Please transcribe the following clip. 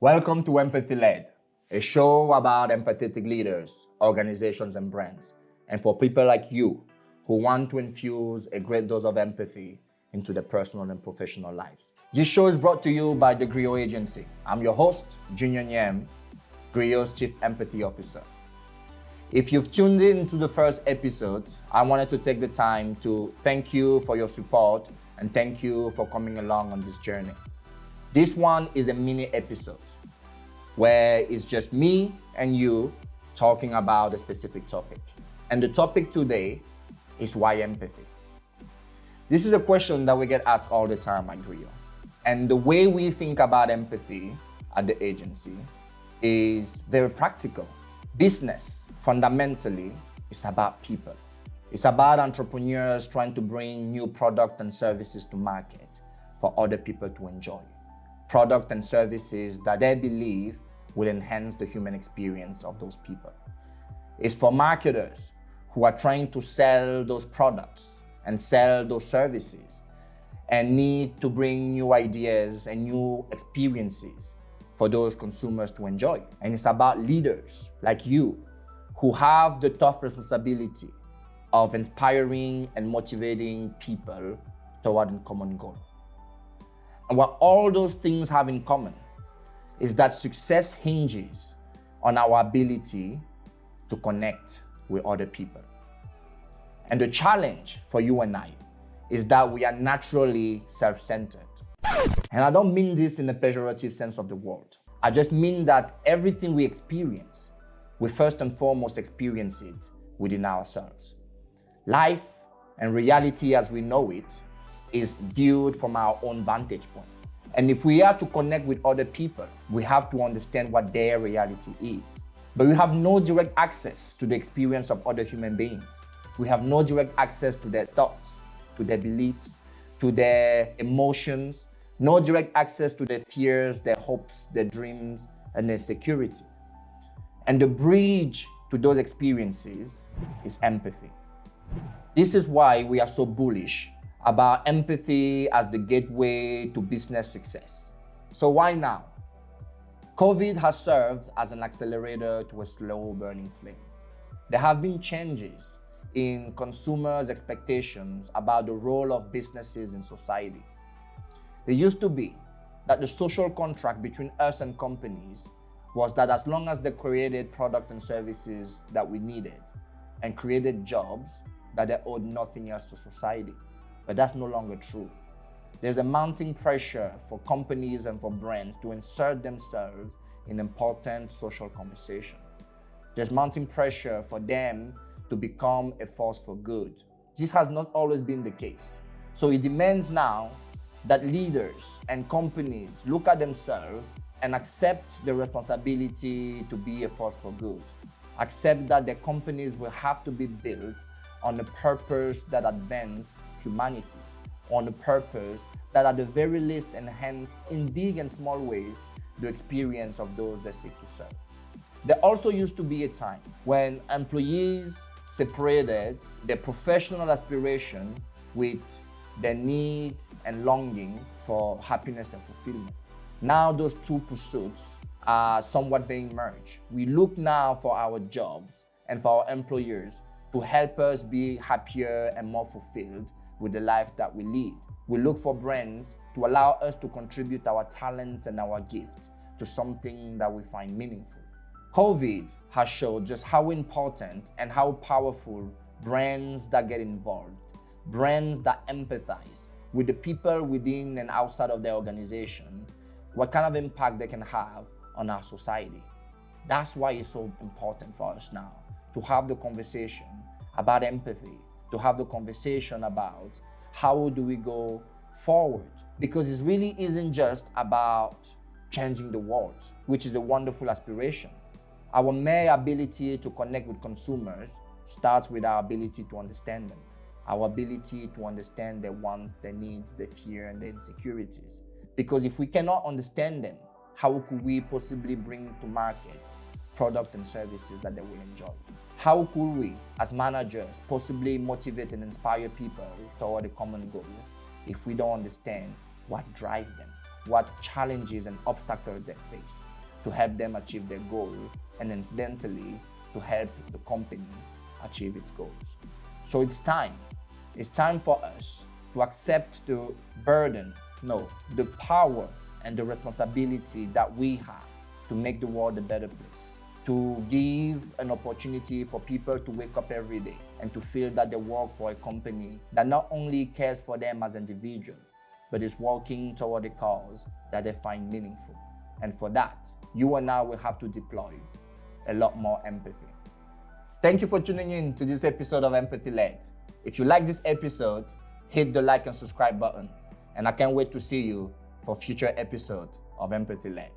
Welcome to Empathy Led, a show about empathetic leaders, organizations, and brands, and for people like you who want to infuse a great dose of empathy into their personal and professional lives. This show is brought to you by the Grio agency. I'm your host, Junior Nyem, Grio's Chief Empathy Officer. If you've tuned in to the first episode, I wanted to take the time to thank you for your support and thank you for coming along on this journey. This one is a mini episode where it's just me and you talking about a specific topic. And the topic today is why empathy? This is a question that we get asked all the time at Grio. And the way we think about empathy at the agency is very practical. Business, fundamentally, is about people. It's about entrepreneurs trying to bring new products and services to market for other people to enjoy. Product and services that they believe will enhance the human experience of those people. It's for marketers who are trying to sell those products and sell those services and need to bring new ideas and new experiences for those consumers to enjoy. And it's about leaders like you who have the tough responsibility of inspiring and motivating people toward a common goal. And what all those things have in common is that success hinges on our ability to connect with other people. And the challenge for you and I is that we are naturally self-centered. And I don't mean this in a pejorative sense of the word. I just mean that everything we experience, we first and foremost experience it within ourselves. Life and reality as we know it is viewed from our own vantage point. And if we are to connect with other people, we have to understand what their reality is. But we have no direct access to the experience of other human beings. We have no direct access to their thoughts, to their beliefs, to their emotions, no direct access to their fears, their hopes, their dreams, and their security. And the bridge to those experiences is empathy. This is why we are so bullish about empathy as the gateway to business success. So why now? COVID has served as an accelerator to a slow burning flame. There have been changes in consumers' expectations about the role of businesses in society. It used to be that the social contract between us and companies was that as long as they created products and services that we needed and created jobs, that they owed nothing else to society. But that's no longer true. There's a mounting pressure for companies and for brands to insert themselves in important social conversation. There's mounting pressure for them to become a force for good. This has not always been the case. So it demands now that leaders and companies look at themselves and accept the responsibility to be a force for good. Accept that their companies will have to be built on a purpose that advances humanity, on a purpose that at the very least enhance in big and small ways the experience of those they seek to serve. There also used to be a time when employees separated their professional aspiration with their need and longing for happiness and fulfillment. Now those two pursuits are somewhat being merged. We look now for our jobs and for our employers to help us be happier and more fulfilled with the life that we lead. We look for brands to allow us to contribute our talents and our gifts to something that we find meaningful. COVID has showed just how important and how powerful brands that get involved, brands that empathize with the people within and outside of their organization, what kind of impact they can have on our society. That's why it's so important for us now to have the conversation about empathy, to have the conversation about how do we go forward. Because it really isn't just about changing the world, which is a wonderful aspiration. Our mere ability to connect with consumers starts with our ability to understand them, our ability to understand their wants, their needs, their fear, and their insecurities. Because if we cannot understand them, how could we possibly bring to market products and services that they will enjoy? How could we, as managers, possibly motivate and inspire people toward a common goal if we don't understand what drives them? what challenges and obstacles they face to help them achieve their goal, and incidentally to help the company achieve its goals. So it's time for us to accept the burden, no, the power and the responsibility that we have to make the world a better place, to give an opportunity for people to wake up every day and to feel that they work for a company that not only cares for them as individuals, but is working toward a cause that they find meaningful. And for that, you and I will have to deploy a lot more empathy. Thank you for tuning in to this episode of Empathy Led. If you like this episode, hit the like and subscribe button. And I can't wait to see you for future episodes of Empathy Led.